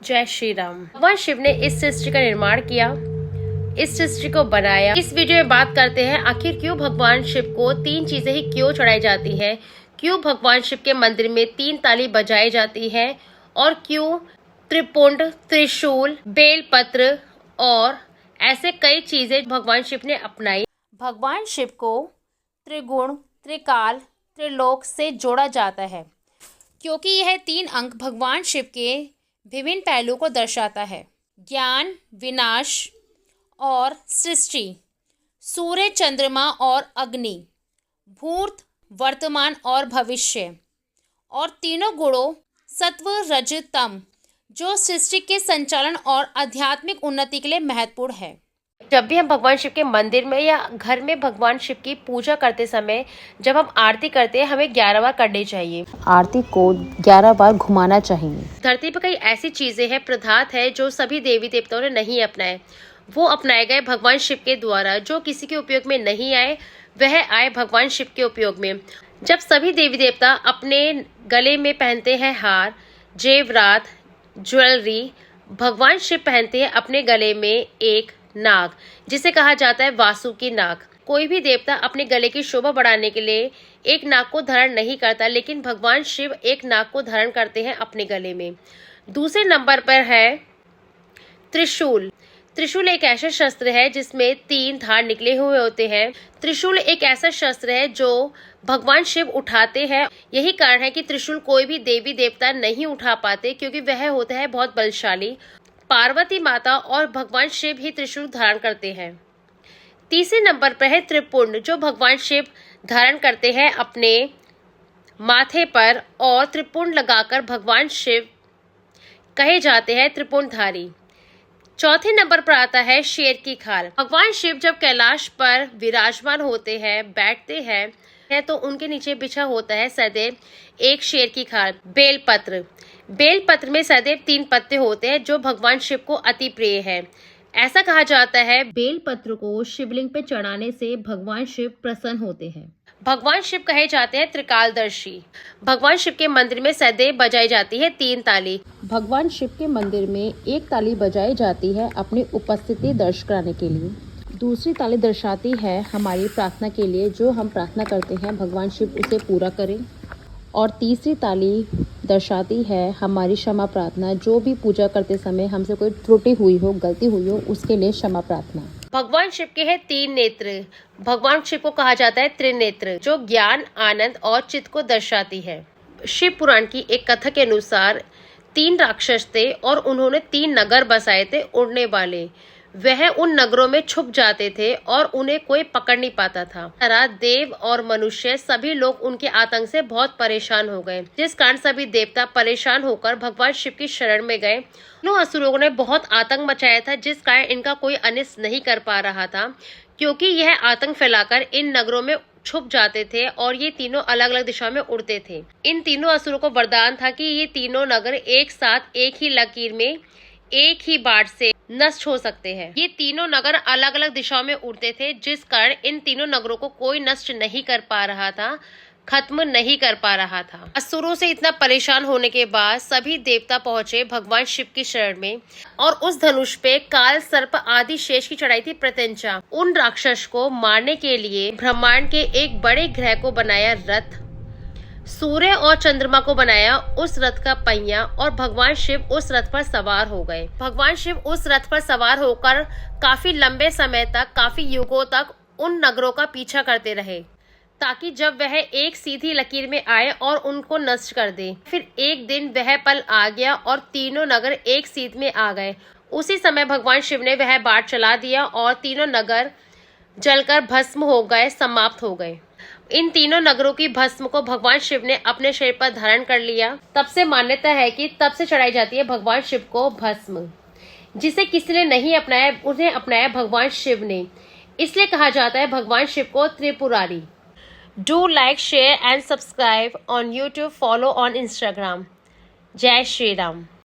जय श्री राम। भगवान शिव ने इस सृष्टि का निर्माण किया, इस सृष्टि को बनाया। इस वीडियो में बात करते हैं आखिर क्यों भगवान शिव को 3 चीजें ही क्यों चढ़ाई जाती है, क्यों भगवान शिव के मंदिर में 3 ताली बजाई जाती है और क्यों त्रिपुंड, त्रिशूल, बेलपत्र और ऐसे कई चीजें भगवान शिव ने अपनाई। भगवान शिव को त्रिगुण, त्रिकाल, त्रिलोक से जोड़ा जाता है क्योंकि यह 3 अंक भगवान शिव के विभिन्न पहलुओं को दर्शाता है। ज्ञान, विनाश और सृष्टि, सूर्य, चंद्रमा और अग्नि, भूत, वर्तमान और भविष्य, और तीनों गुणों सत्व, रज, तम, जो सृष्टि के संचालन और आध्यात्मिक उन्नति के लिए महत्वपूर्ण है। जब भी हम भगवान शिव के मंदिर में या घर में भगवान शिव की पूजा करते समय जब हम आरती करते हैं, हमें 11 बार करनी चाहिए। आरती को 11 बार घुमाना चाहिए। धरती पर कई ऐसी चीजें हैं, पदार्थ है जो सभी देवी देवताओं ने नहीं अपनाए, वो अपनाए गए भगवान शिव के द्वारा। जो किसी के उपयोग में नहीं आए वह आए भगवान शिव के उपयोग में। जब सभी देवी देवता अपने गले में पहनते हैं हार, जेवरात, ज्वेलरी, भगवान शिव पहनते हैं अपने गले में एक नाग, जिसे कहा जाता है वासुकी नाग। कोई भी देवता अपने गले की शोभा बढ़ाने के लिए एक नाग को धारण नहीं करता, लेकिन भगवान शिव एक नाग को धारण करते हैं अपने गले में। दूसरे नंबर पर है त्रिशूल। त्रिशूल एक ऐसा शस्त्र है जिसमें 3 धार निकले हुए होते हैं। त्रिशूल एक ऐसा शस्त्र है जो भगवान शिव उठाते हैं। यही कारण है कि त्रिशूल कोई भी देवी देवता नहीं उठा पाते, क्योंकि वह होता है बहुत बलशाली। पार्वती माता और भगवान शिव ही त्रिशूल धारण करते हैं। तीसरे नंबर पर है त्रिपुंड, जो भगवान शिव धारण करते हैं अपने माथे पर, और त्रिपुंड लगाकर भगवान शिव कहे जाते हैं त्रिपुंडधारी। चौथे नंबर पर आता है शेर की खाल। भगवान शिव जब कैलाश पर विराजमान होते हैं, बैठते हैं, तो उनके नीचे बिछा होता है सदैव एक शेर की खाल। बेलपत्र, बेलपत्र में सदैव 3 पत्ते होते हैं जो भगवान शिव को अति प्रिय है। ऐसा कहा जाता है बेलपत्र को शिवलिंग पे चढ़ाने से भगवान शिव प्रसन्न होते हैं। भगवान शिव कहे जाते हैं त्रिकालदर्शी। भगवान शिव के मंदिर में सदैव बजाई जाती है 3 ताली। भगवान शिव के मंदिर में एक ताली बजाई जाती है अपनी उपस्थिति दर्ज कराने के लिए। दूसरी ताली दर्शाती है हमारी प्रार्थना के लिए, जो हम प्रार्थना करते हैं भगवान शिव उसे पूरा करें। और तीसरी ताली दर्शाती है हमारी क्षमा प्रार्थना, जो भी पूजा करते समय हमसे कोई त्रुटि हुई हो, गलती हुई हो, उसके लिए क्षमा प्रार्थना। भगवान शिव के हैं 3 नेत्र। भगवान शिव को कहा जाता है त्रिनेत्र, जो ज्ञान, आनंद और चित्त को दर्शाती है। शिव पुराण की एक कथा के अनुसार 3 राक्षस थे और उन्होंने 3 नगर बसाए थे उड़ने वाले। वह उन नगरों में छुप जाते थे और उन्हें कोई पकड़ नहीं पाता था। तरह देव और मनुष्य सभी लोग उनके आतंक से बहुत परेशान हो गए, जिस कारण सभी देवता परेशान होकर भगवान शिव की शरण में गए। तीनों असुरों ने बहुत आतंक मचाया था, जिस कारण इनका कोई अनिष्ट नहीं कर पा रहा था, क्योंकि यह आतंक फैलाकर इन नगरों में छुप जाते थे और ये तीनों अलग अलग दिशा में उड़ते थे। इन तीनों असुरों को वरदान था कि ये तीनों नगर एक साथ एक ही लकीर में एक ही बाढ़ से नष्ट हो सकते हैं। ये तीनों नगर अलग अलग दिशाओं में उड़ते थे, जिस कारण इन तीनों नगरों को कोई नष्ट नहीं कर पा रहा था, खत्म नहीं कर पा रहा था। असुरों से इतना परेशान होने के बाद सभी देवता पहुंचे भगवान शिव की शरण में और उस धनुष पे काल सर्प आदि शेष की चढ़ाई थी प्रत्यंचा। उन राक्षस को मारने के लिए ब्रह्मांड के एक बड़े ग्रह को बनाया रथ, सूर्य और चंद्रमा को बनाया उस रथ का पहिया, और भगवान शिव उस रथ पर सवार हो गए। भगवान शिव उस रथ पर सवार होकर काफी लंबे समय तक, काफी युगों तक उन नगरों का पीछा करते रहे, ताकि जब वह एक सीधी लकीर में आए और उनको नष्ट कर दे। फिर एक दिन वह पल आ गया और तीनों नगर एक सीध में आ गए। उसी समय भगवान शिव ने वह बाढ़ चला दिया और तीनों नगर जलकर भस्म हो गए, समाप्त हो गए। इन तीनों नगरों की भस्म को भगवान शिव ने अपने शरीर पर धारण कर लिया। तब से मान्यता है कि तब से चढ़ाई जाती है भगवान शिव को भस्म। जिसे किसी ने नहीं अपनाया, उन्हें अपनाया भगवान शिव ने, इसलिए कहा जाता है भगवान शिव को Tripurari. Do like, share and subscribe on YouTube, follow on Instagram। जय श्री राम।